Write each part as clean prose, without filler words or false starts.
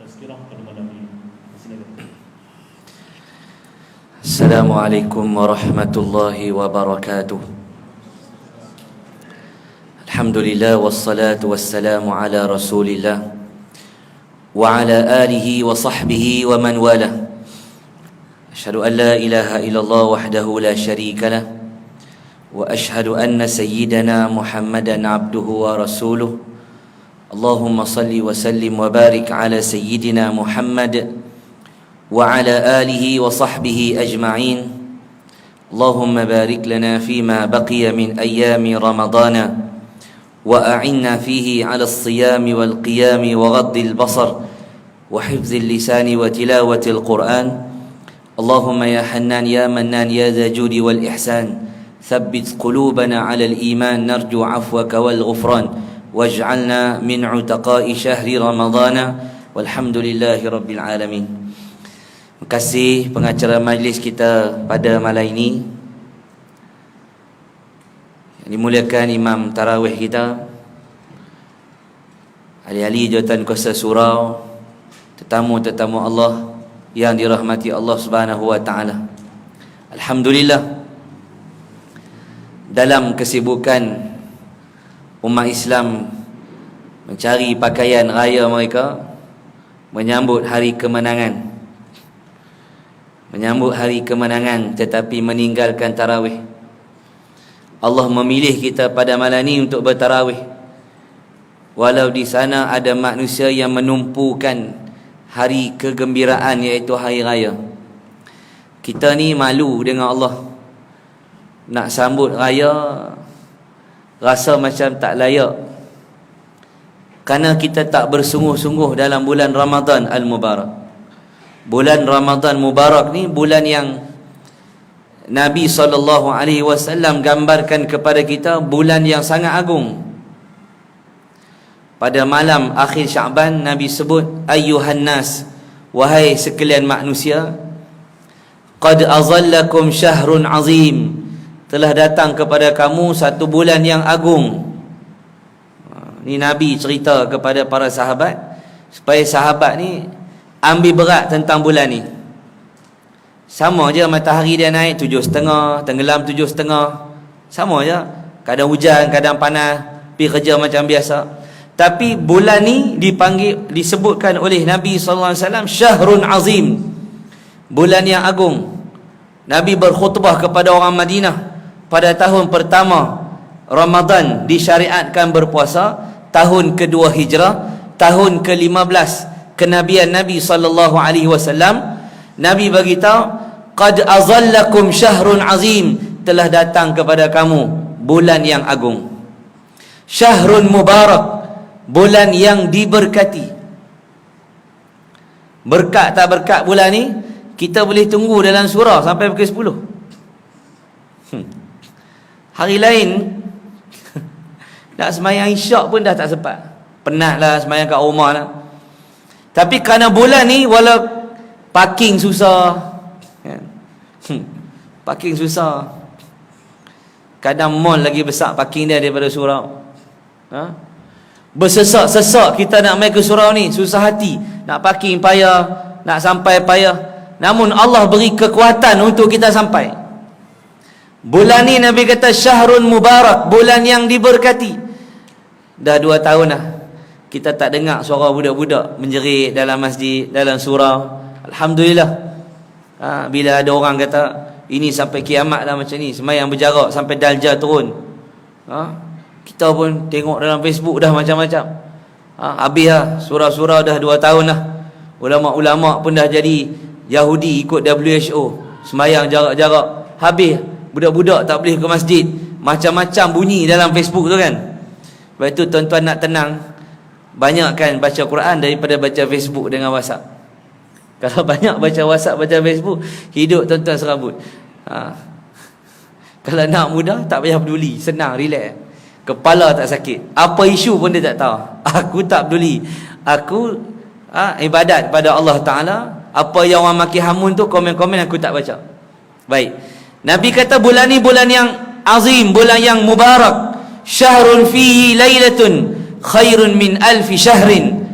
tazkirah pada malam ini. Silakan. Assalamualaikum warahmatullahi wabarakatuh. Alhamdulillah wassalatu wassalamu ala Rasulillah wa ala alihi wa sahbihi wa man wala. Asyhadu an la ilaha illallah wahdahu la syarika lah wa asyhadu anna sayyidana Muhammadan abduhu wa rasuluh. Allahumma salli wa sallim wa barik ala sayyidina Muhammad wa ala alihi wa sahbihi ajma'in. Allahumma barik lana fima baqiya min ayami ramadana wa a'inna fihi ala as-siyami wal qiyami wa ghaddil basar wa hifzil lisani wa tilawatil Qur'an. Allahumma ya Hannan ya Mannan ya dha judi wal ihsan, thabbit qulubana ala al-iman narju afwaka wal ghufran waj'alna min utaqa'i syahri ramadana walhamdulillahi rabbil alamin. Terima kasih pengacara majlis kita pada malam ini, yang dimuliakan Imam Tarawih kita, ahli-ahli jawatan kuasa surau, tetamu-tetamu Allah yang dirahmati Allah Subhanahu wa taala. Alhamdulillah, dalam kesibukan umat Islam mencari pakaian raya mereka, menyambut hari kemenangan, tetapi meninggalkan tarawih. Allah memilih kita pada malam ini untuk bertarawih, walau di sana ada manusia yang menumpukan hari kegembiraan, iaitu hari raya. Kita ni malu dengan Allah, nak sambut raya rasa macam tak layak, kerana kita tak bersungguh-sungguh dalam bulan Ramadan Al-Mubarak. Bulan Ramadan Mubarak ni bulan yang Nabi SAW gambarkan kepada kita, bulan yang sangat agung. Pada malam akhir Syaban, Nabi sebut, ayyuhan nas, wahai sekalian manusia, qad azallakum syahrun azim, telah datang kepada kamu satu bulan yang agung. Ni Nabi cerita kepada para sahabat, supaya sahabat ni ambil berat tentang bulan ni. Sama je matahari dia naik 7.30, tenggelam 7.30, sama je. Kadang hujan, kadang panas, pergi kerja macam biasa. Tapi bulan ni disebutkan oleh Nabi SAW syahrun azim, bulan yang agung. Nabi berkhutbah kepada orang Madinah pada tahun pertama Ramadan disyariatkan berpuasa, tahun kedua Hijrah, tahun ke-15 kenabian Nabi SAW. Nabi beritahu, qad azallakum syahrun azim, telah datang kepada kamu bulan yang agung. Syahrun mubarak, bulan yang diberkati. Berkat tak berkat bulan ni kita boleh tunggu dalam surau sampai pukul 10. Hari lain nak semayang isyak pun dah tak sempat, penatlah semayang kat rumah lah. Tapi kerana bulan ni, walau parking susah, parking susah, kadang mall lagi besar parking dia daripada surau. Bersesak-sesak kita nak main ke surau ni, susah hati, nak parking payah, nak sampai payah. Namun Allah beri kekuatan untuk kita sampai. Bulan ni Nabi kata syahrun mubarak, bulan yang diberkati. Dah 2 tahun dah kita tak dengar suara budak-budak menjerit dalam masjid, dalam surau. Alhamdulillah. Bila ada orang kata ini sampai kiamat dah macam ni, semayang berjarak sampai darjah turun, kita pun tengok dalam Facebook dah macam-macam. Habis lah surau-surau dah 2 tahun dah. Ulama-ulama pun dah jadi Yahudi ikut WHO, semayang jarak-jarak. Habis budak-budak tak boleh ke masjid, macam-macam bunyi dalam Facebook tu kan. Sebab itu tuan-tuan nak tenang, banyakkan baca Quran daripada baca Facebook dengan WhatsApp. Kalau banyak baca WhatsApp, baca Facebook, hidup tuan-tuan serabut. Kalau nak mudah, tak payah peduli, senang, relax, kepala tak sakit, apa isu pun dia tak tahu. Aku tak peduli, aku ibadat pada Allah Ta'ala. Apa yang orang maki hamun tu, komen-komen aku tak baca. Baik, Nabi kata bulan ni bulan yang azim, bulan yang mubarak. Syahrun fihi lailatun khairun min alfi syahrin.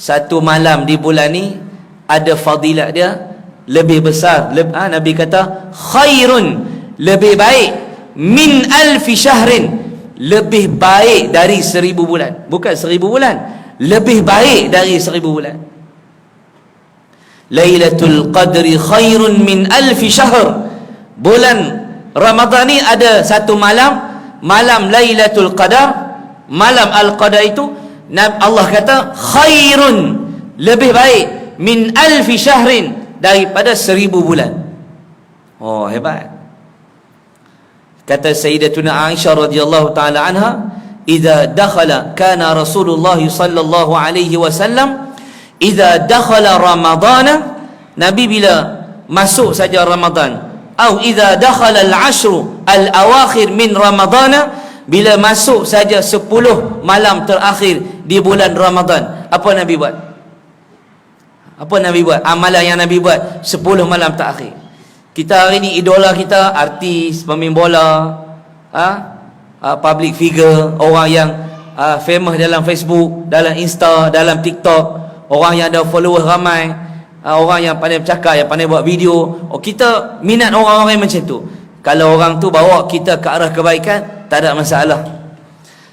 satu malam di bulan ni ada fadilat dia lebih besar. Nabi kata khairun, lebih baik, min alfi syahrin, lebih baik dari 1000 bulan. Bukan 1000 bulan, lebih baik dari 1000 bulan. Lailatul Qadri khairun min alfi syahr. Bulan Ramadan ni ada satu malam, malam Lailatul Qadar, malam Al-Qadar itu Allah kata khairun, lebih baik, min alfi syahrin, daripada 1000 bulan. Oh, hebat. Kata Sayyidatuna Aisyah radhiyallahu taala anha, idza dakhala kana Rasulullah sallallahu alaihi wasallam idza dakhala Ramadana, Nabi bila masuk saja Ramadan, atau idza dakhala al-ashru al-awakhir min Ramadana, bila masuk saja 10 malam terakhir di bulan Ramadan, apa Nabi buat? Apa Nabi buat? Amalan yang Nabi buat 10 malam terakhir. Kita hari ni idola kita artis, pemain bola, public figure, orang yang famous dalam Facebook, dalam Insta, dalam TikTok, orang yang ada followers ramai, orang yang pandai bercakap, yang pandai buat video. Kita minat orang-orang yang macam tu. Kalau orang tu bawa kita ke arah kebaikan, tak ada masalah.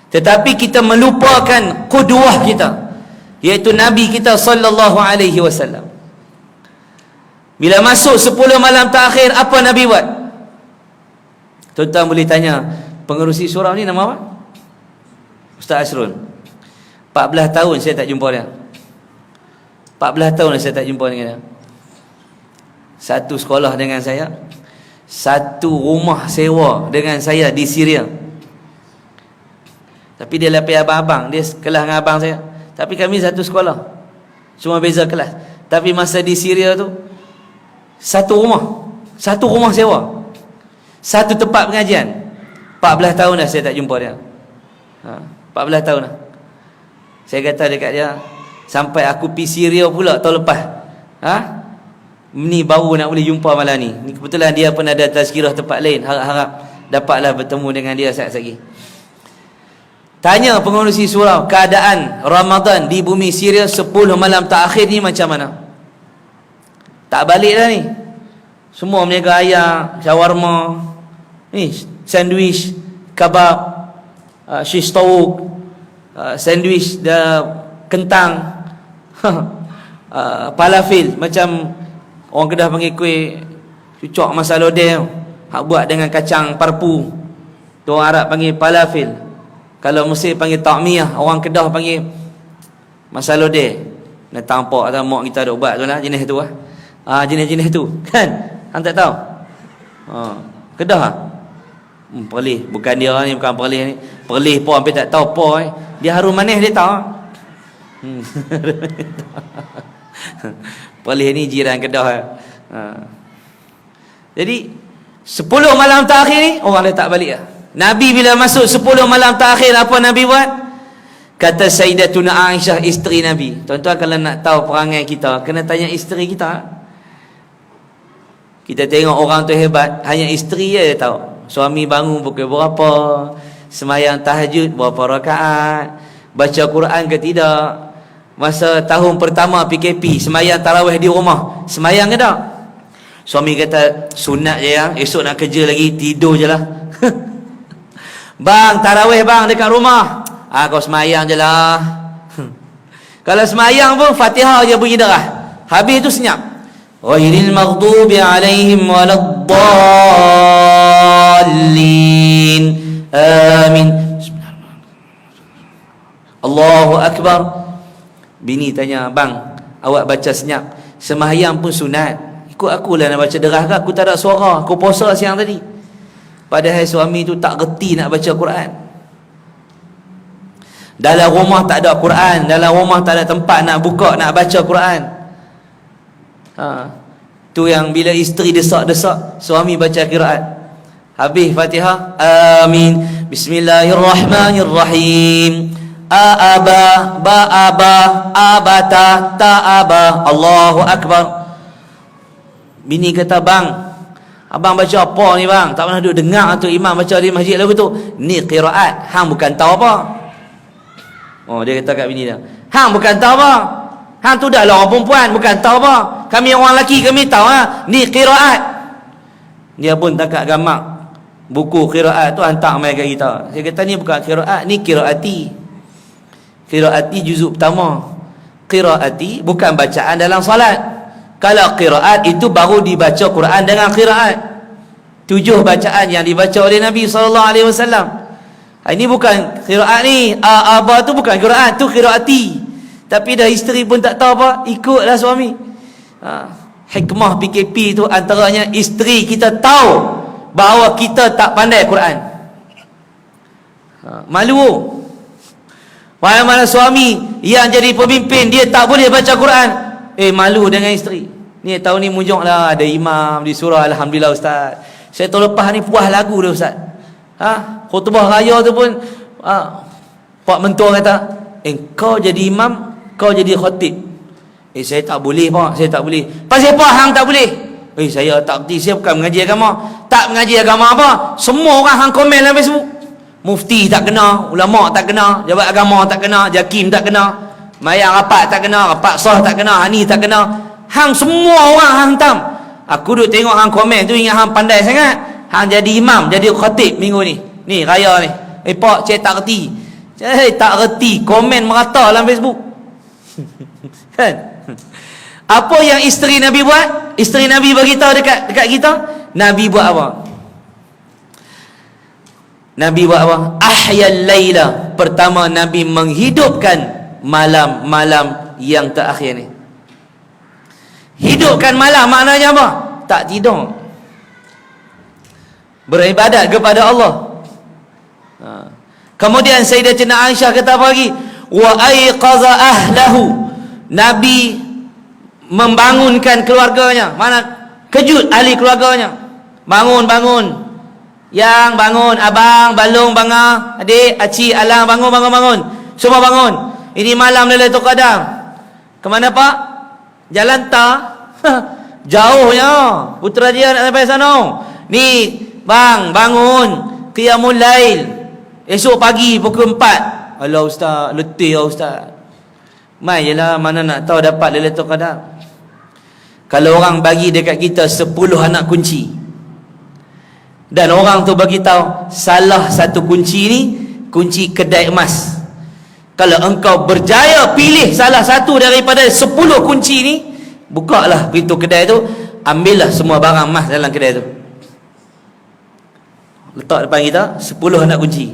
Tetapi kita melupakan qudwah kita, iaitu Nabi kita sallallahu alaihi wasallam. Bila masuk 10 malam terakhir, apa Nabi buat? Tuan-tuan boleh tanya pengerusi surau ni nama apa? Ustaz Asrul. 14 tahun saya tak jumpa dia. 14 tahun saya tak jumpa dengan dia. Satu sekolah dengan saya, satu rumah sewa dengan saya di Syria. Tapi dia lapis abang-abang, dia kelas dengan abang saya. Tapi kami satu sekolah, cuma beza kelas. Tapi masa di Syria tu, satu rumah sewa, satu tempat pengajian. 14 tahun dah saya tak jumpa dia. 14 tahun dah. Saya kata dekat dia, sampai aku pergi Syria pula tahun lepas. Ni baru nak boleh jumpa malam ni. Kebetulan dia pun ada tazkirah tempat lain. Harap-harap dapatlah bertemu dengan dia saat lagi. Tanya pengurusi surau, keadaan Ramadan di bumi Syria 10 malam terakhir ni macam mana? Tak balik dah ni. Semua meniaga ayam, shawarma, ni sandwich, kebab, shish tauk, sandwich kentang, falafel, macam orang Kedah panggil kuih cucuk masala lodeh, hak buat dengan kacang parpu. Tu orang Arab panggil falafel. Kalau Mesir panggil ta'miyah, orang Kedah panggil masala lodeh. Nak tampak atau mak kita ada ubat tu lah, jenis tu lah. Jenis-jenis tu kan, hang tak tahu. Kedah Perlis, bukan dia ni, bukan Perlis ni. Perlis pun hampir tak tahu apa dia harum manis dia tahu. Perlis ni jiran Kedah. Jadi 10 malam terakhir ni orang dah tak balik lah. Nabi bila masuk 10 malam terakhir, apa Nabi buat? Kata Sayyidatuna Aisyah, isteri Nabi. Tuan-tuan kalau nak tahu perangai kita, kena tanya isteri kita. Kita tengok orang tu hebat, hanya isteri je tahu. Suami bangun pukul berapa, semayang tahajud berapa rakaat, baca Quran ke tidak. Masa tahun pertama PKP, semayang tarawih di rumah, semayang ke tak? Suami kata, sunat je ya, esok nak kerja lagi, tidur je lah. Bang, tarawih bang dekat rumah. Kau semayang je lah. Kalau semayang pun Fatihah je bunyi darah, habis tu senyap. Ghairil maghdubi alaihim waladdallin. Amin. Allahu Akbar. Bini tanya, bang, awak baca senyap, sembahyang pun sunat, ikut akulah nak baca derah ke? Aku tak ada suara, aku puasa siang tadi. Padahal suami tu tak reti nak baca Quran. Dalam rumah tak ada Quran, dalam rumah tak ada tempat nak buka, nak baca Quran. Tu yang bila isteri desak-desak, suami baca qiraat. Habis Fatihah, amin, bismillahirrahmanirrahim, aba, ba-aba, abata, ta'aba, Allahu Akbar. Bini kata, bang, abang baca apa ni bang? Tak pernah duduk dengar tu imam baca di masjid lagu tu. Ni qiraat, hang bukan tahu apa. Oh, dia kata kat bini dia, hang bukan tahu apa. Hang tu dah lah orang perempuan, bukan tahu apa. Kami orang lelaki, kami tahu ni qiraat. Dia pun takat gamak buku qiraat tu hantar mai kat kita. Saya kata ni bukan qiraat, ni qiraati. Qiraati juzuk pertama. Qiraati bukan bacaan dalam solat. Kalau qiraat itu baru dibaca Quran dengan qiraat. 7 bacaan yang dibaca oleh Nabi SAW. Ini bukan qiraat ni. Apa tu bukan qiraat, tu qiraati. Tapi dah isteri pun tak tahu apa, ikutlah suami. Hikmah PKP tu antaranya isteri kita tahu bahawa kita tak pandai Quran. Malu. Mana suami yang jadi pemimpin dia tak boleh baca Quran. Malu dengan isteri. Ni tahun ni mujung lah ada imam di surah alhamdulillah ustaz. Saya tahun lepas ni puas lagu dia ustaz. Khutbah raya tu pun Pak Mentua kata, kau jadi imam, kau jadi khatib. Saya tak boleh pak, saya tak boleh. Pasal apa hang tak boleh? Saya tak kerti, saya bukan mengaji agama. Tak mengaji agama apa? Semua orang hang komen dalam Facebook. Mufti tak kena, ulama tak kena, jabat agama tak kena, jakim tak kena, mayang rapat tak kena, rapat sah tak kena, ni tak kena. Hang semua orang hang tam. Aku duduk tengok hang komen tu ingat hang pandai sangat. Hang jadi imam, jadi khatib minggu ni. Ni raya ni. Pak, saya tak kerti. Saya tak kerti, komen merata dalam Facebook. Kan? Apa yang isteri Nabi buat? Isteri Nabi beritahu dekat kita, Nabi buat apa? Nabi buat apa? Ahyal laila. Pertama, Nabi menghidupkan malam-malam yang terakhir ni. Hidupkan malam maknanya apa? Tak tidur. Beribadat kepada Allah. Kemudian Sayyidatina Aisyah kata apa lagi? Wa aiqaza ahlahu. Nabi membangunkan keluarganya. Mana kejut ahli keluarganya. Bangun. Yang bangun, abang, balung, bangah, adik, acik, alang, bangun. Semua bangun. Ini malam Lailatul Qadar. Kemana pak? Jalan tak? Jauhnya. Putrajaya nak sampai sana. Ni, bang, bangun. Qiyamul Lail. Esok pagi pukul 4. Alah ustaz, letih lah ustaz. Mai je lah, mana nak tahu dapat Lailatul Qadar. Kalau orang bagi dekat kita 10 anak kunci, dan orang tu bagi tahu salah satu kunci ni kunci kedai emas. Kalau engkau berjaya pilih salah satu daripada 10 kunci ni, bukalah pintu kedai tu, ambillah semua barang emas dalam kedai tu. Letak depan kita 10 anak kunci.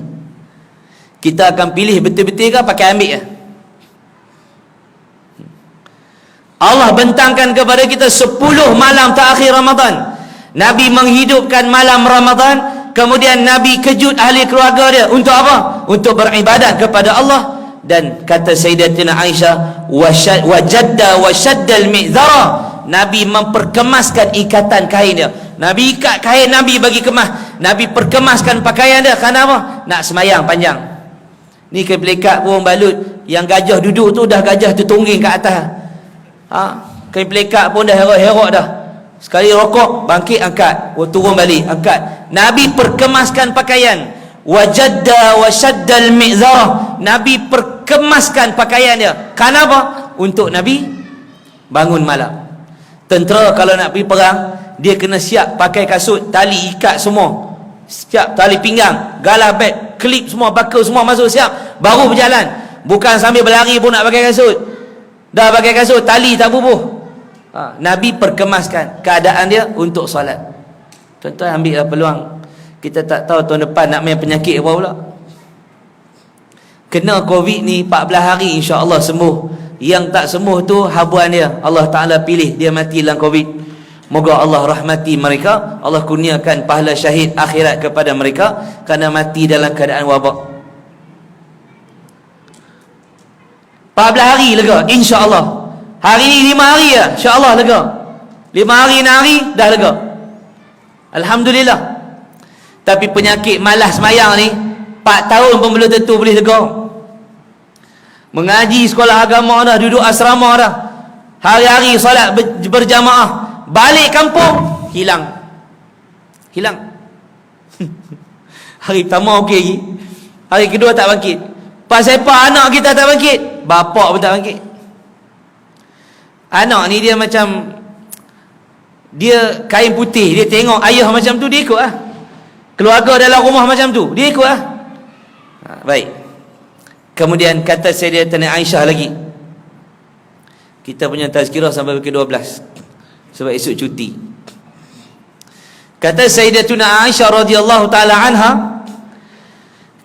Kita akan pilih betul-betul ke pakai ambil je? Allah bentangkan kepada kita 10 malam terakhir Ramadan. Nabi menghidupkan malam Ramadan. Kemudian Nabi kejut ahli keluarga dia. Untuk apa? Untuk beribadat kepada Allah. Dan kata Sayyidatina Aisyah, wajadda wasyaddal mi'zara. Nabi memperkemaskan ikatan kain dia. Nabi ikat kain, Nabi bagi kemas. Nabi perkemaskan pakaian dia. Kenapa? Nak semayang panjang. Ni kepelikat burung balut. Yang gajah duduk tu dah gajah tertungging kat atas. Kain pelikat pun dah herok-herok dah. Sekali rokok, bangkit, angkat. Turun balik, angkat. Nabi perkemaskan pakaian. Wajadda wasyaddal mi'zarah. Nabi perkemaskan pakaian dia. Kenapa? Untuk Nabi bangun malam. Tentera kalau nak pergi perang, dia kena siap pakai kasut, tali ikat semua. Siap tali pinggang, galah beg, klip semua, bakal semua masuk siap. Baru berjalan. Bukan sambil berlari pun nak pakai kasut. Dah pakai kasut, tali tak bubuh. Nabi perkemaskan keadaan dia untuk solat. Tuan-tuan ambillah peluang. Kita tak tahu tahun depan nak main penyakit apa pula. Kena Covid ni 14 hari insya-Allah sembuh. Yang tak sembuh tu habuan dia. Allah Ta'ala pilih dia mati dalam Covid. Moga Allah rahmati mereka. Allah kurniakan pahala syahid akhirat kepada mereka kerana mati dalam keadaan wabak. 14 hari lega insya-Allah. Hari ni 5 hari ya, insya-Allah lega. 5 hari 6 hari dah lega. Alhamdulillah. Tapi penyakit malas semayang ni 4 tahun pun belum tentu boleh lega. Mengaji sekolah agama dah, duduk asrama dah. Hari-hari solat berjamaah, balik kampung hilang. Hari pertama okey lagi. Hari kedua tak bangkit. Pasal apa anak kita tak bangkit? Bapak pun tak bangkit. Anak ni dia macam, dia kain putih, dia tengok ayah macam tu, dia ikut lah. Keluarga dalam rumah macam tu, dia ikut lah. Baik. Kemudian kata Sayyidatina Aisyah lagi. Kita punya tazkirah sampai pukul 12 sebab esok cuti. Kata Sayyidatuna Aisyah radhiyallahu taala anha,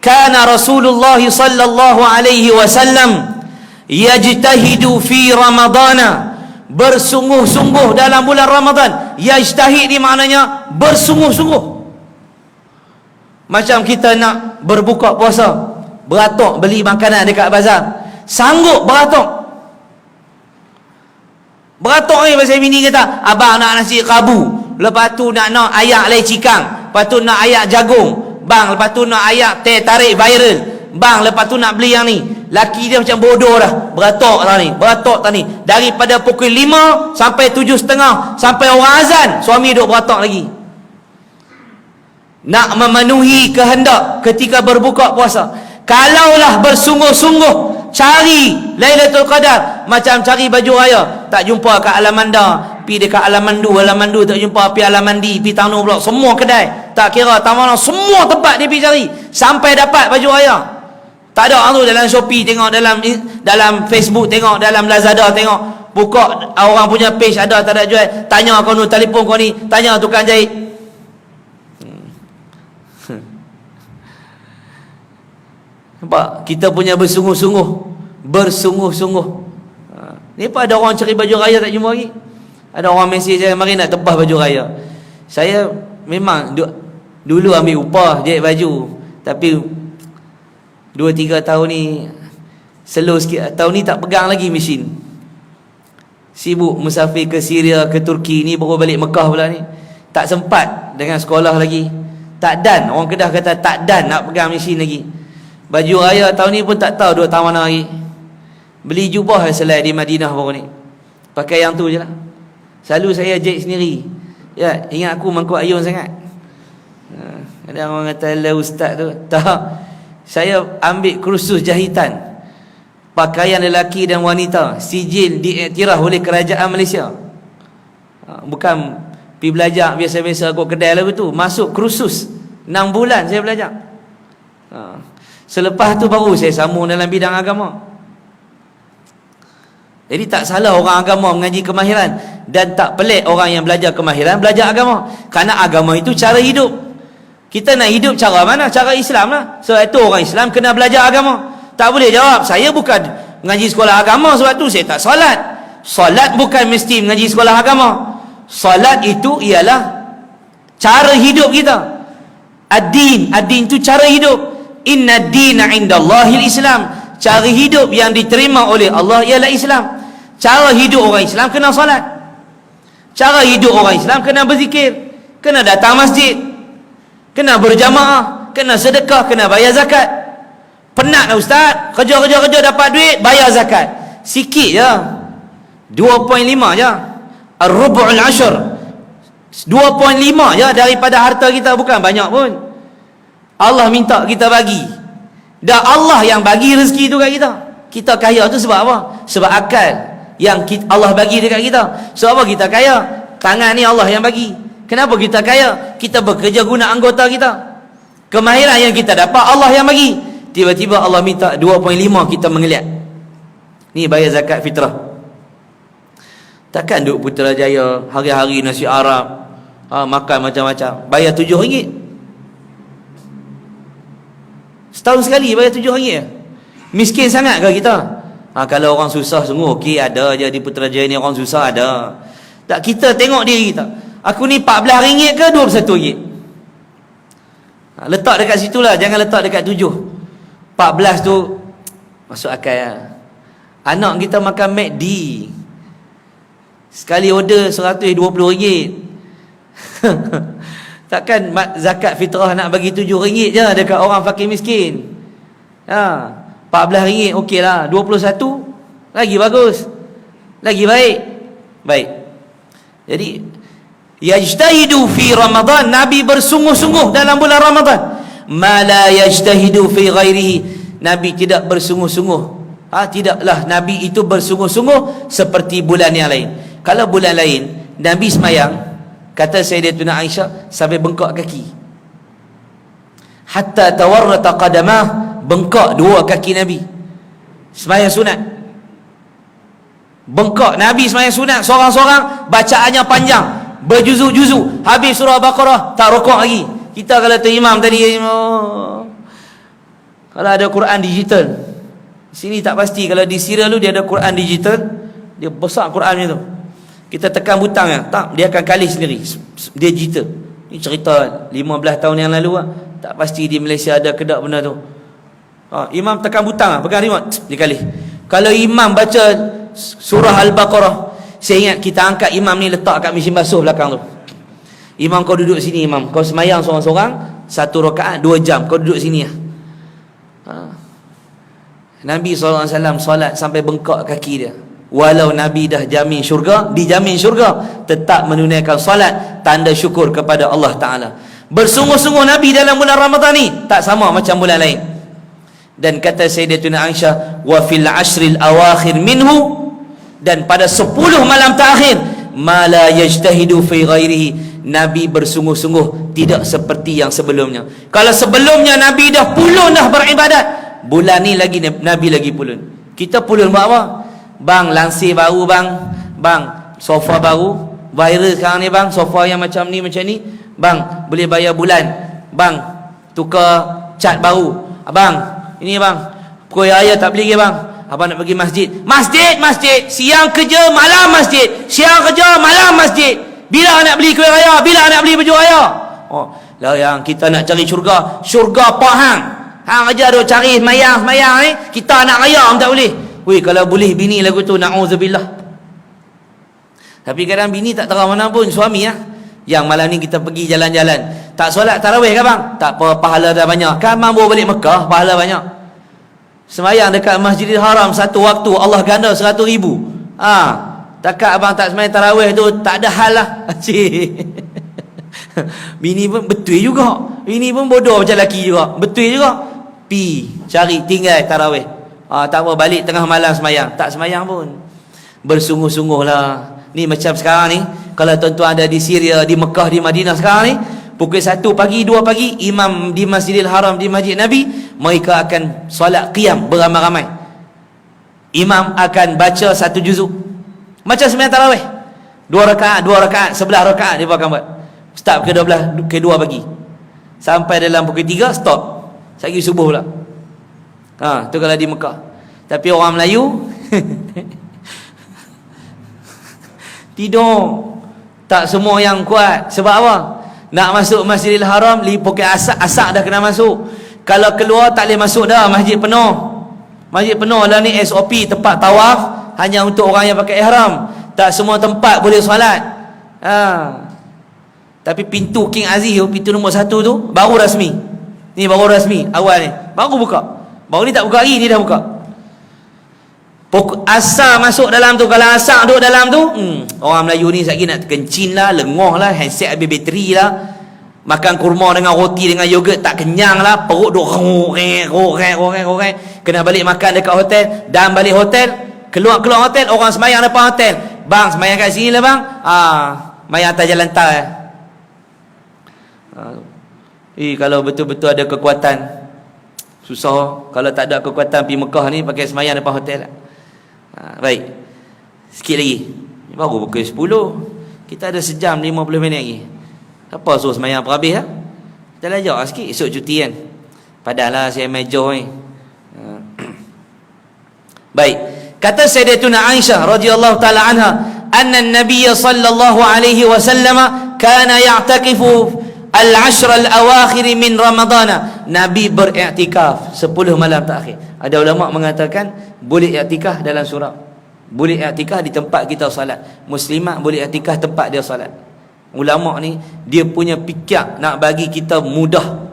kana Rasulullah sallallahu alaihi wasallam yajtahidu fi Ramadana, bersungguh-sungguh dalam bulan Ramadan. Yajtahid ni maknanya bersungguh-sungguh. Macam kita nak berbuka puasa, beratok beli makanan dekat bazar, sanggup beratok. Beratok ni pasal bini kata, abang nak nasi kabu, lepas tu nak ayak lei cikang, lepas tu nak ayak jagung, bang, lepas tu nak ayak teh tarik viral, bang, lepas tu nak beli yang ni. Laki dia macam bodoh dah, beratok tak ni, daripada pukul 5 sampai 7.30 sampai orang azan, suami duduk beratok lagi. Nak memenuhi kehendak ketika berbuka puasa. Kalaulah bersungguh-sungguh cari Lailatul Qadar, macam cari baju raya, tak jumpa kat Alamanda, pi dekat Alamandu tak jumpa, pi Alamandi, pi Tano Blok, semua kedai, tak kira Tamanah, semua tempat dia pergi cari sampai dapat baju raya. Tak ada orang tu dalam Shopee tengok, dalam Facebook tengok, dalam Lazada tengok, buka orang punya page ada tak ada jual, tanya kau ni, telefon kau ni, tanya tukang jahit. Nampak? Kita punya bersungguh-sungguh. Ni pun ada orang cari baju raya tak jumpa lagi. Ada orang mesej saya, mari nak tebah baju raya. Saya memang dulu ambil upah jahit baju, tapi 2-3 tahun ni slow sikit. Tahun ni tak pegang lagi mesin. Sibuk musafir ke Syria, ke Turki, ni baru balik Mekah pula ni. Tak sempat dengan sekolah lagi. Tak dan, orang Kedah kata tak dan nak pegang mesin lagi. Baju raya tahun ni pun tak tahu duduk tahu mana lagi. Beli jubah selai di Madinah baru ni, pakai yang tu je lah. Selalu saya jahit sendiri. Ya, ingat aku mangkuk ayun sangat. Ada orang kata, "Lah ustaz tu." Tak. Saya ambil kursus jahitan pakaian lelaki dan wanita, sijil diiktiraf oleh kerajaan Malaysia. Bukan pergi belajar biasa-biasa kot kedai lagu tu, masuk kursus 6 bulan saya belajar. Selepas tu baru saya sambung dalam bidang agama. Jadi tak salah orang agama mengaji kemahiran, dan tak pelik orang yang belajar kemahiran belajar agama, kerana agama itu cara hidup. Kita nak hidup cara mana? Cara Islam lah. Sebab itu orang Islam kena belajar agama. Tak boleh jawab, saya bukan mengaji sekolah agama sebab tu saya tak solat. Solat bukan mesti mengaji sekolah agama. Solat itu ialah cara hidup kita. Ad-din itu cara hidup. Inna dina indallahil Islam. Cara hidup yang diterima oleh Allah ialah Islam. Cara hidup orang Islam kena solat. Cara hidup orang Islam kena berzikir, kena datang masjid, kena berjamaah, kena sedekah, kena bayar zakat. Penat lah ustaz, kerja dapat duit, bayar zakat sikit je, 2.5 je, ar-rubu'ul ashr, 2.5 je daripada harta kita, bukan banyak pun. Allah minta kita bagi, dan Allah yang bagi rezeki tu kat kita. Kita kaya tu sebab apa? Sebab akal yang Allah bagi dekat kita. Sebab apa kita kaya? Tangan ni Allah yang bagi. Kenapa kita kaya? Kita bekerja guna anggota kita. Kemahiran yang kita dapat Allah yang bagi. Tiba-tiba Allah minta 2.5 kita mengeliat. Ni bayar zakat fitrah. Takkan duk Putrajaya hari-hari nasi Arab, makan macam-macam, bayar RM7. Setahun sekali bayar RM7. Miskin sangat ke kita? Kalau orang susah sungguh, okey, ada je di Putrajaya ni orang susah ada. Tak, kita tengok diri kita. Aku ni RM14 ke RM21? Letak dekat situlah, jangan letak dekat 7. 14 tu masuk akal lah. Anak kita makan McD, sekali order RM120. Takkan zakat fitrah nak bagi RM7 je dekat orang fakir miskin. RM14 okey lah. 21 lagi bagus, lagi baik. Baik. Jadi yajtahidu fi Ramadan, Nabi bersungguh-sungguh dalam bulan Ramadan. Ma la yajtahidu fi ghairihi, Nabi tidak bersungguh-sungguh Tidaklah Nabi itu bersungguh-sungguh seperti bulan yang lain. Kalau bulan lain Nabi semayang, kata Sayyidatuna Aisyah, sampai bengkak kaki, hatta tawarrata qadamah, bengkak dua kaki Nabi semayang sunat. Bengkak Nabi semayang sunat seorang-seorang, bacaannya panjang, berjuzuk-juzuk, habis surah Baqarah tak rukuk lagi. Kita kalau tu imam tadi, kalau ada Quran digital sini tak pasti, kalau di Syria tu dia ada Quran digital, dia besar Qurannya tu, kita tekan butangnya, tak, dia akan kalih sendiri, dia digital. Ni cerita 15 tahun yang lalu tak pasti di Malaysia ada kedak benda tu. Imam tekan butang, pegang remote, dia kalih. Kalau imam baca surah Al-Baqarah, saya ingat kita angkat imam ni letak kat mesin basuh belakang tu. Imam, kau duduk sini imam, kau semayang seorang-seorang 1 rakaat 2 jam, kau duduk sini lah. Nabi SAW solat sampai bengkak kaki dia. Walau Nabi dah jamin syurga, dijamin syurga, tetap menunaikan solat tanda syukur kepada Allah Ta'ala. Bersungguh-sungguh Nabi dalam bulan Ramadan ni tak sama macam bulan lain. Dan kata Sayyidatuna Aisyah, wa fil ashril awakhir minhu, dan pada 10 malam terakhir, ma la yajtahidu fi ghairihi, Nabi bersungguh-sungguh tidak seperti yang sebelumnya. Kalau sebelumnya Nabi dah pulun dah beribadat, bulan ni lagi Nabi lagi pulun. Kita pulun buat apa? Bang, lansir baru bang, sofa baru viral sekarang ni bang, sofa yang macam ni bang, boleh bayar bulan bang, tukar cat baru abang, ini bang, kuih ayah tak beli ke bang, abang nak pergi masjid, siang kerja malam masjid, bila nak beli kuih raya, bila nak beli baju raya. Lah yang kita nak cari syurga Pak hang aja duk cari semayang ni, kita nak raya tak boleh. Kalau boleh bini lagu tu, na'udzubillah. Tapi kadang bini tak tahu mana pun, suami yang malam ni kita pergi jalan-jalan, tak solat tarawih ke bang? Tak apa, pahala dah banyak kan, mampu balik Mekah, pahala banyak. Semayang dekat Masjidil Haram satu waktu Allah ganda 100,000. Takat abang tak semayang tarawih tu tak ada hal lah. Bini pun betul juga, bini pun bodoh macam lelaki juga, betul juga, pi cari tinggal tarawih. Tak apa, balik tengah malam semayang, tak semayang pun. Bersungguh-sungguh lah. Ni macam sekarang ni, kalau tuan-tuan ada di Syria, di Mekah, di Madinah sekarang ni, pukul 1 pagi, 2 pagi, imam di Masjidil Haram, di Masjid Nabi, mereka akan solat qiyam beramai-ramai. Imam akan baca 1 juzuk, macam sembahyang tarawih, 2 rakaat, 11 rakaat dia akan buat. Start ke 12, ke 2 pagi, sampai dalam pukul 3 stop, lagi subuh pula. Tu kalau di Mekah. Tapi orang Melayu tidur, tak semua yang kuat. Sebab apa? Nak masuk Masjidil Haram, pukul asak dah kena masuk. Kalau keluar tak boleh masuk dah, masjid penuh lah ni. SOP tempat tawaf hanya untuk orang yang pakai ihram, tak semua tempat boleh solat. Tapi pintu King Aziz tu, pintu nombor 1 tu baru rasmi. Ni baru rasmi, awal ni baru buka. Baru ni tak buka lagi, ni dah buka. Asal masuk dalam tu, kalau asal duduk dalam tu, orang Melayu ni sekali nak kencing lah, lengoh lah, handset habis bateri lah, makan kurma dengan roti dengan yogurt tak kenyang lah, perut duk rorek, kena balik makan dekat hotel, dan balik hotel, keluar hotel, orang semayang depan hotel, bang semayang kat sini lah bang, semayang atas jalan tar. Kalau betul-betul ada kekuatan, susah. Kalau tak ada kekuatan pergi Mekah ni, pakai semayang depan hotel. Baik, sikit lagi, baru pukul 10, kita ada sejam 50 minit lagi. Apa suruh semayang perhabis lah? Kita lajak lah sikit, esok cuti kan. Padahal saya major ni. Baik, kata Sayyidatuna Aisyah radhiyallahu taala anha, anna an-nabiy sallallahu alaihi wasallam kana ya'takifu al-ashr al-awakhir min Ramadana. Nabi beriktikaf 10 malam terakhir. Ada ulama mengatakan boleh iktikaf dalam surau, boleh iktikaf di tempat kita salat. Muslimat boleh iktikaf tempat dia salat. Ulama ni dia punya fikir nak bagi kita mudah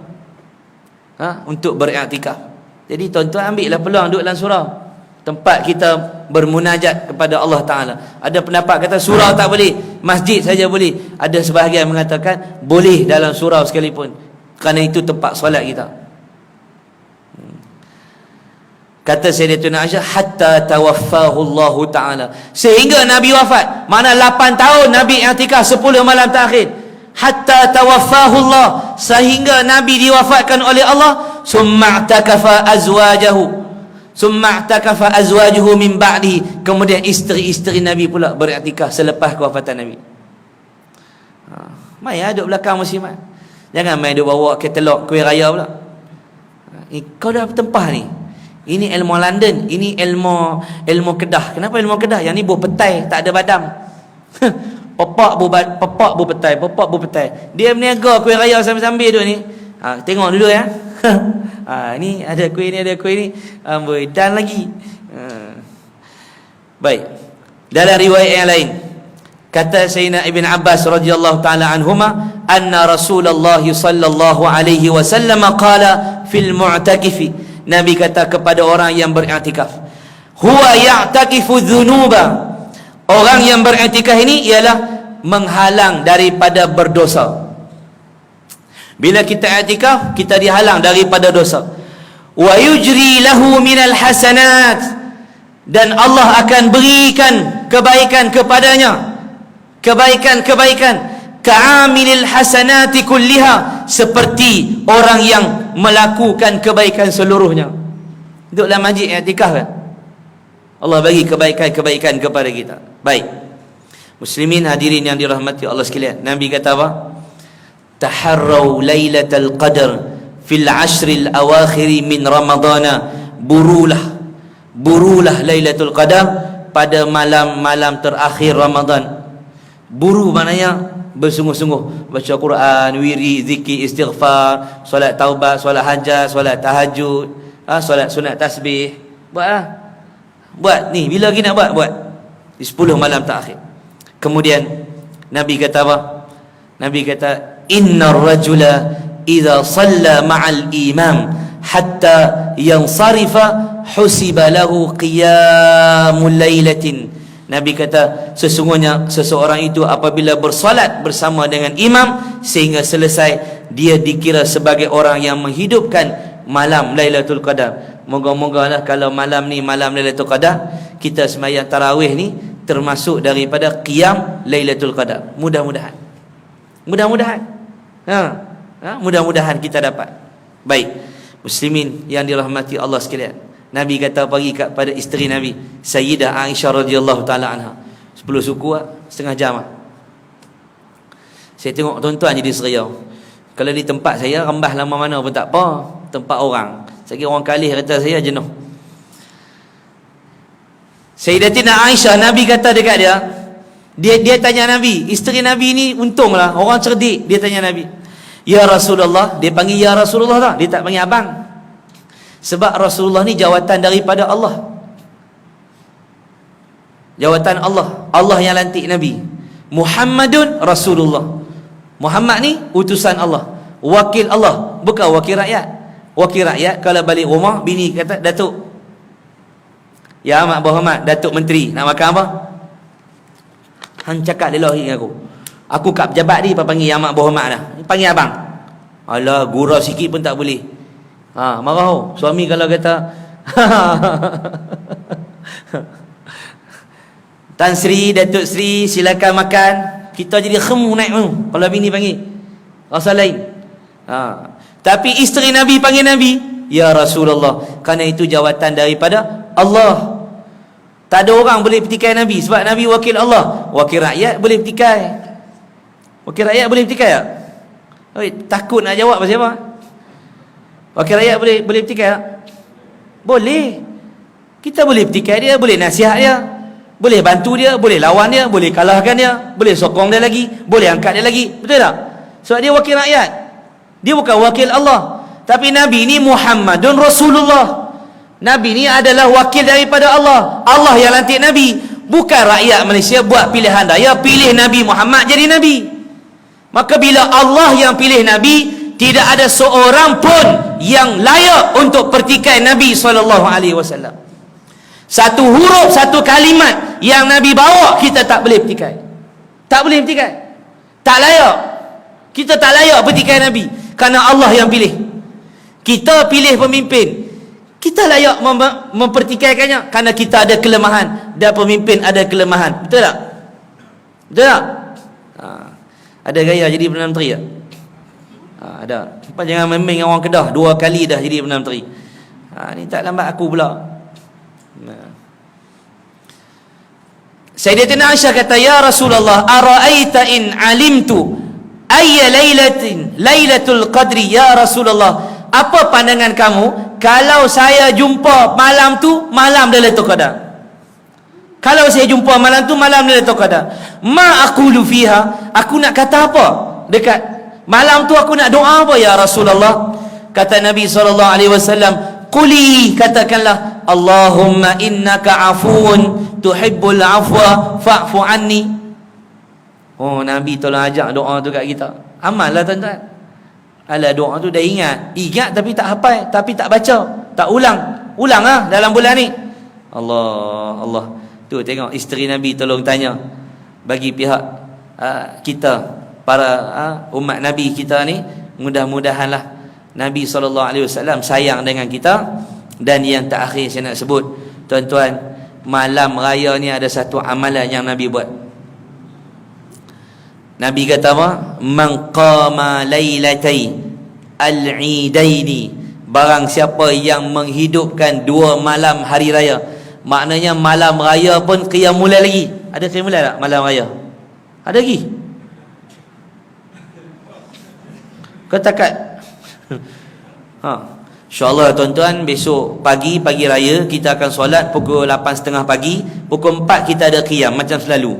untuk beriktikaf. Jadi tuan-tuan ambillah peluang duduk dalam surau, tempat kita bermunajat kepada Allah Ta'ala. Ada pendapat kata surau tak boleh, masjid saja boleh. Ada sebahagian mengatakan boleh dalam surau sekalipun, kerana itu tempat solat kita. Kata Sayyidatuna Aisyah, hatta tawaffahu Allah Ta'ala, sehingga Nabi wafat. Mana 8 tahun Nabi i'tikaf 10 malam terakhir. Hatta tawaffahu Allah, sehingga Nabi diwafatkan oleh Allah. Summa i'takafa azwajuhu min ba'dihi, kemudian isteri-isteri Nabi pula beriktikaf selepas kewafatan Nabi. Mai duduk belakang muslimat. Jangan main duk bawa katalog kuih raya pula. Kau dah bertempah ni. Ini ilmu London, ini ilmu Kedah. Kenapa ilmu Kedah? Yang ni buah petai, tak ada badam. Pepak bu petai. Dia berniaga kuih raya sambil-sambil duk ni. Tengok dulu ya. Ni ada kuih ni, amboi dan lagi. Baik. Dalam riwayat yang lain, kata Sayyidina Ibn Abbas radhiyallahu taala anhuma, anna Rasulullah sallallahu alaihi wasallam qala fil mu'takifi, Nabi kata kepada orang yang beriktikaf, huwa ya'takifu dhunuba, orang yang beriktikaf ini ialah menghalang daripada berdosa. Bila kita i'tikaf, kita dihalang daripada dosa. Wa yujri lahu minal hasanat, dan Allah akan berikan kebaikan kepadanya, kebaikan ka'amilil hasanati kulliha, seperti orang yang melakukan kebaikan seluruhnya. Duduk dalam masjid i'tikaf kan, Allah bagi kebaikan kepada kita. Baik, muslimin hadirin yang dirahmati Allah sekalian, Nabi kata apa? Taharrau lailatul qadar fil ashril awakhir min ramadana, burulah lailatul qadar pada malam-malam terakhir Ramadan. Buru maknanya bersungguh-sungguh, baca Quran, wirid, zikir, istighfar, solat taubat, solat hajat, solat tahajud, solat sunat tasbih. Buat ni, bila lagi nak buat di 10 malam terakhir. Kemudian Nabi kata apa? Nabi kata, innar rajula idza shalla ma'al imam hatta yansarifa husiba lahu qiyamul lailatin. Nabi kata, sesungguhnya seseorang itu apabila bersolat bersama dengan imam sehingga selesai, dia dikira sebagai orang yang menghidupkan malam Lailatul Qadar. Moga-moga lah kalau malam ni malam Lailatul Qadar, kita sembahyang tarawih ni termasuk daripada qiyam Lailatul Qadar. Mudah-mudahan mudah-mudahan kita dapat. Baik, muslimin yang dirahmati Allah sekalian, Nabi kata pagi kepada isteri Nabi, Sayyidah Aisyah radhiyallahu taala anha, 10 suku setengah jam. Saya tengok tuan-tuan jadi seriau. Kalau di tempat saya rembah lama mana pun tak apa, tempat orang. Saya kira orang kalih kata saya jenuh. Sayyidatina Aisyah, Nabi kata dekat dia tanya Nabi, isteri Nabi ni untunglah orang cerdik, dia tanya Nabi, ya Rasulullah, dia panggil ya Rasulullah tak, dia tak panggil abang. Sebab Rasulullah ni jawatan daripada Allah. Jawatan Allah. Allah yang lantik Nabi. Muhammadun Rasulullah. Muhammad ni utusan Allah, wakil Allah, bukan wakil rakyat. Wakil rakyat kalau balik rumah, bini kata, Datuk, ya Mak Muhammad, Datuk Menteri, nak makan apa? Hang cakap dia lari dengan aku kat pejabat ni panggil ya Mak Muhammad dah, panggil abang. Alah, gurau sikit pun tak boleh. Marah suami kalau kata Tan Sri, Datuk Sri, silakan makan, kita jadi khemu naik kalau bini panggil rasa lain. Tapi isteri Nabi panggil Nabi ya Rasulullah, kerana itu jawatan daripada Allah. Tak ada orang boleh petikai Nabi, sebab Nabi wakil Allah. Wakil rakyat boleh petikai. Wakil rakyat boleh petikai tak? Takut nak jawab pasal apa? Wakil rakyat boleh petikai tak? Boleh. Kita boleh petikai dia, boleh nasihat dia, boleh bantu dia, boleh lawan dia, boleh kalahkan dia, boleh sokong dia lagi, boleh angkat dia lagi. Betul tak? Sebab dia wakil rakyat, dia bukan wakil Allah. Tapi Nabi ni Muhammadun Rasulullah. Nabi ni adalah wakil daripada Allah. Allah yang lantik Nabi, bukan rakyat Malaysia buat pilihan raya pilih Nabi Muhammad jadi Nabi. Maka bila Allah yang pilih Nabi, tidak ada seorang pun yang layak untuk pertikai Nabi SAW. Satu huruf, satu kalimat yang Nabi bawa, kita tak boleh pertikai. Tak boleh pertikai. Tak layak. Kita tak layak pertikai Nabi, kerana Allah yang pilih. Kita pilih pemimpin, Kita layak mempertikaikannya kerana kita ada kelemahan dan pemimpin ada kelemahan. Betul tak? Betul tak? Ada gaya jadi Perdana Menteri tak? Ada. Sampai jangan memang orang Kedah 2 kali dah jadi Perdana Menteri. Ni tak lambat aku pula. Sayyidatina Aisyah kata, ya Rasulullah, ara'aita in alimtu ayya lailatul qadri ya Rasulullah, apa pandangan kamu kalau saya jumpa malam tu malam Lailatul Qadar? Kalau saya jumpa malam tu malam Lailatul Qadar, ma aqulu fiha, aku nak kata apa dekat malam tu, aku nak doa apa ya Rasulullah? Kata Nabi SAW, quli, katakanlah, Allahumma innaka afuun tuhibbul afwa fa'fu anni. Oh, Nabi tolong ajak doa tu kat kita. Amal lah tuan-tuan. Alah, doa tu dah ingat tapi tak hafal, tapi tak baca, tak ulang lah dalam bulan ni. Allah tu, tengok isteri Nabi tolong tanya bagi pihak kita, para umat Nabi kita ni, mudah-mudahanlah Nabi SAW sayang dengan kita. Dan yang terakhir saya nak sebut, tuan-tuan, malam raya ni ada satu amalan yang Nabi buat. Nabi kata apa? Man qama lailatai al-idaini, barang siapa yang menghidupkan 2 malam hari raya. Maknanya malam raya pun qiyamul lail lagi. Ada qiyamul lail tak malam raya? Ada lagi? Katakat InsyaAllah tuan-tuan, besok pagi raya kita akan solat pukul 8.30 pagi. Pukul 4 kita ada qiyam macam selalu.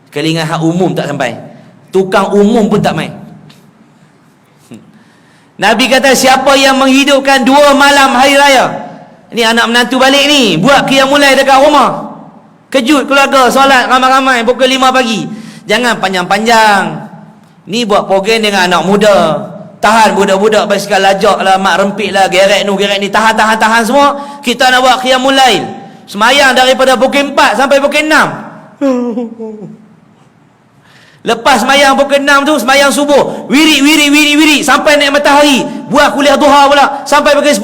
Sekali ingat hak umum tak sampai, tukang umum pun tak main. Nabi kata, siapa yang menghidupkan 2 malam hari raya, ni anak menantu balik ni, buat qiyamul lail dekat rumah, kejut keluarga, solat ramai-ramai pukul 5 pagi. Jangan panjang-panjang. Ni buat program dengan anak muda. Tahan budak-budak basikal lajak lah, mak rempit lah, geret ni, tahan semua. Kita nak buat qiyamul lail, semayang daripada pukul 4 sampai pukul 6. Lepas semayang pukul 6 tu, semayang subuh, wirid sampai naik matahari, buat kuliah duha pula sampai pukul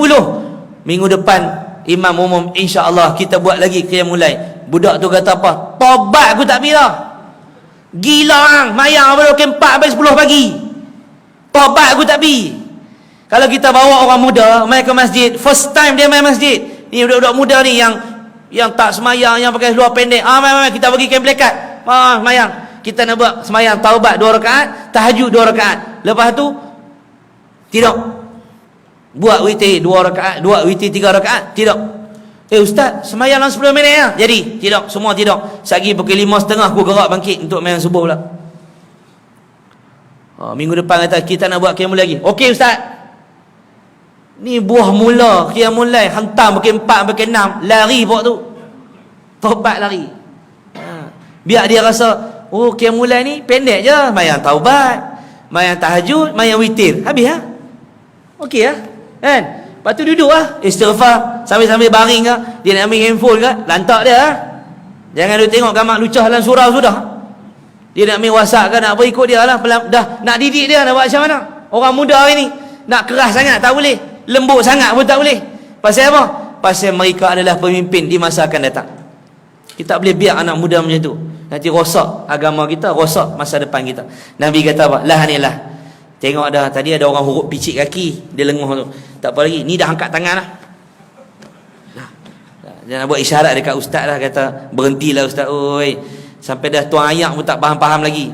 10. Minggu depan imam umum, insya-Allah kita buat lagi qiyamul lail. Budak tu kata apa? Tobat aku tak bila. Gila hang, semayang pukul 4 sampai 10 pagi. Tobat aku tak pergi. Kalau kita bawa orang muda main ke masjid, first time dia main masjid, ni budak-budak muda ni yang tak semayang, yang pakai seluar pendek, main kita bagi kain pelekat, semayang. Kita nak buat semayang taubat 2 rakaat, tahajud 2 rakaat. Lepas tu tidak buat witir 2 rakaat, buat witir 3 rakaat, tidak. Ustaz, semayang dalam 10 minit ya? Jadi tidak, semua tidak. Sagi pukul 5.30 aku gerak bangkit untuk main subuh pula. Minggu depan kata kita nak buat qiyamul lail lagi. Okey ustaz. Ni buah mula qiyamul lail, hantam pukul 4 pukul 6, lari pok tu. Taubat lari. Biar dia rasa, oh qiyamul lail ni pendek je, mayang taubat, mayang tahajud, mayang witir. Habis ah. Okey ah. Kan? Lepas tu duduk ah, istighfar sambil-sambil baring ke, dia nak ambil handphone ke, lantak dia ah. Jangan dia tengok gambar lucah dalam surau sudah. Dia nak ambil WhatsApp kan, nak apa, ikut dia lah. Dah nak didik dia, nak buat macam mana? Orang muda hari ni nak keras sangat tak boleh, lembut sangat pun tak boleh. Pasal apa? Pasal mereka adalah pemimpin di masa akan datang. Kita tak boleh biar anak muda macam tu. Nanti rosak agama kita, rosak masa depan kita. Nabi kata apa? Lah ni lah, tengok dah, tadi ada orang huruf picit kaki, dia lenguh tu, tak apa lagi, ni dah angkat tangan lah. Jangan buat isyarat dekat ustaz lah, kata berhentilah ustaz, oi. Sampai dah tuan ayak pun tak faham lagi.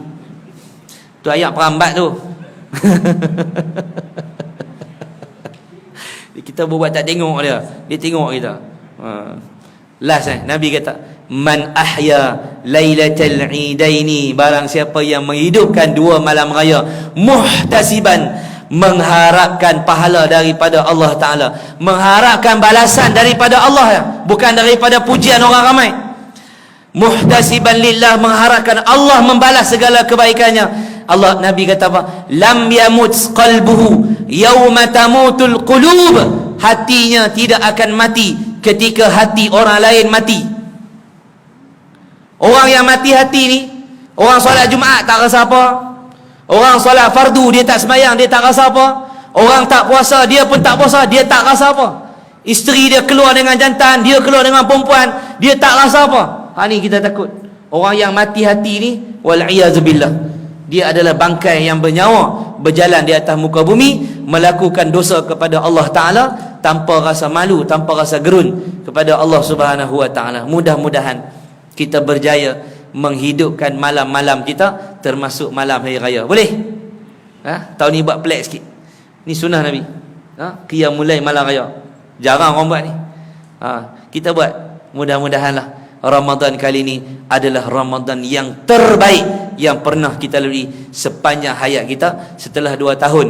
Tuan ayak perambat tu. Kita buat tak tengok dia, dia tengok kita. Last Nabi kata, man ahya lailatal idaini, barang siapa yang menghidupkan 2 malam raya, muhtasiban, mengharapkan pahala daripada Allah Ta'ala, mengharapkan balasan daripada Allah, bukan daripada pujian orang ramai. Muhtasiban lillah, mengharapkan Allah membalas segala kebaikannya. Allah, Nabi kata apa? Lam yamut qalbuhu yawma tamutul qulub, hatinya tidak akan mati ketika hati orang lain mati. Orang yang mati hati ni, orang solat Jumaat tak rasa apa, orang solat fardu dia tak sembahyang, dia tak rasa apa, orang tak puasa dia pun tak puasa, dia tak rasa apa. Isteri dia keluar dengan jantan, dia keluar dengan perempuan, dia tak rasa apa. Ni kita takut. Orang yang mati hati ni, wal'iyazubillah, dia adalah bangkai yang bernyawa, berjalan di atas muka bumi, melakukan dosa kepada Allah Ta'ala tanpa rasa malu, tanpa rasa gerun kepada Allah Subhanahu Wa Ta'ala. Mudah-mudahan kita berjaya menghidupkan malam-malam kita, termasuk malam Hari Raya. Boleh? Tahun ni buat pelik sikit. Ni sunnah Nabi. Qiyam mulai malam Raya. Jarang orang buat ni. Kita buat. Mudah-mudahanlah Ramadan kali ni adalah Ramadan yang terbaik yang pernah kita lalui sepanjang hayat kita. Setelah 2 tahun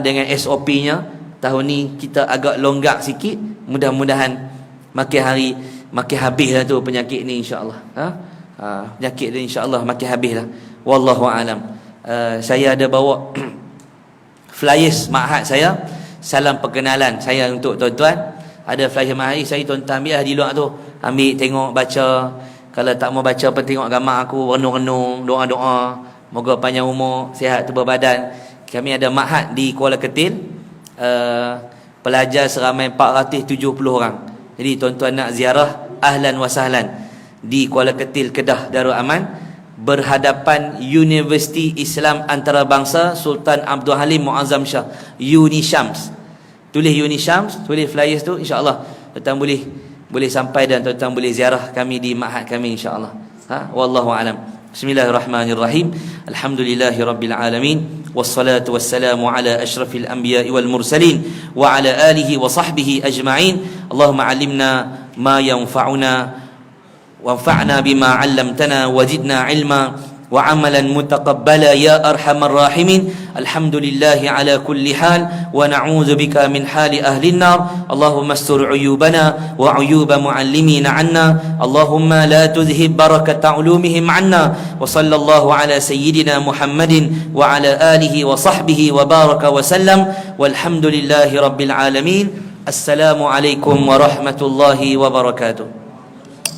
dengan SOP-nya, tahun ni kita agak longgak sikit. Mudah-mudahan makin hari makin habislah tu penyakit ni, insya-Allah. Penyakit ni insya-Allah makin habislah. Wallahu alam. Saya ada bawa flyers ma'had saya, salam perkenalan saya untuk tuan-tuan. Ada flyer ma'had saya, tuan-tuan ambil di luar tu, ambil tengok, baca. Kalau tak mau baca apa, tengok gambar aku, renung-renung, doa-doa, moga panjang umur, sihat tubuh badan. Kami ada ma'had di Kuala Ketil, pelajar seramai 470 orang. Jadi tuan-tuan nak ziarah, ahlan wa sahlan di Kuala Ketil, Kedah, Darul Aman, berhadapan Universiti Islam Antarabangsa Sultan Abdul Halim Muazzam Shah, UniSyams. Tulis UniSyams, tulis flyers tu, insya-Allah tuan boleh sampai dan tuan boleh ziarah kami di ma'had kami, insya-Allah. Wallahu alam. Bismillahirrahmanirrahim. Alhamdulillahirabbil alamin, wassalatu wassalamu ala asyrafil anbiya'i wal mursalin wa ala alihi wa sahbihi ajma'in. Allahumma 'allimna ma yanfa'una wanfa'na bima 'allamtana wazidna 'ilma wa 'amalan mutaqabbala ya arhamar rahimin. Alhamdulillahi ala kulli hal wa na'udzu bika min hali ahli an-nar. Allahumma astur 'uyubana wa 'uyuba mu'allimina 'anna. Allahumma la tuzhib barakata 'ulumihim 'anna. Wa sallallahu ala sayyidina Muhammadin wa ala alihi wa sahbihi wa baraka wa sallam. Walhamdulillahi rabbil alamin. Assalamu alaikum warahmatullahi wabarakatuh.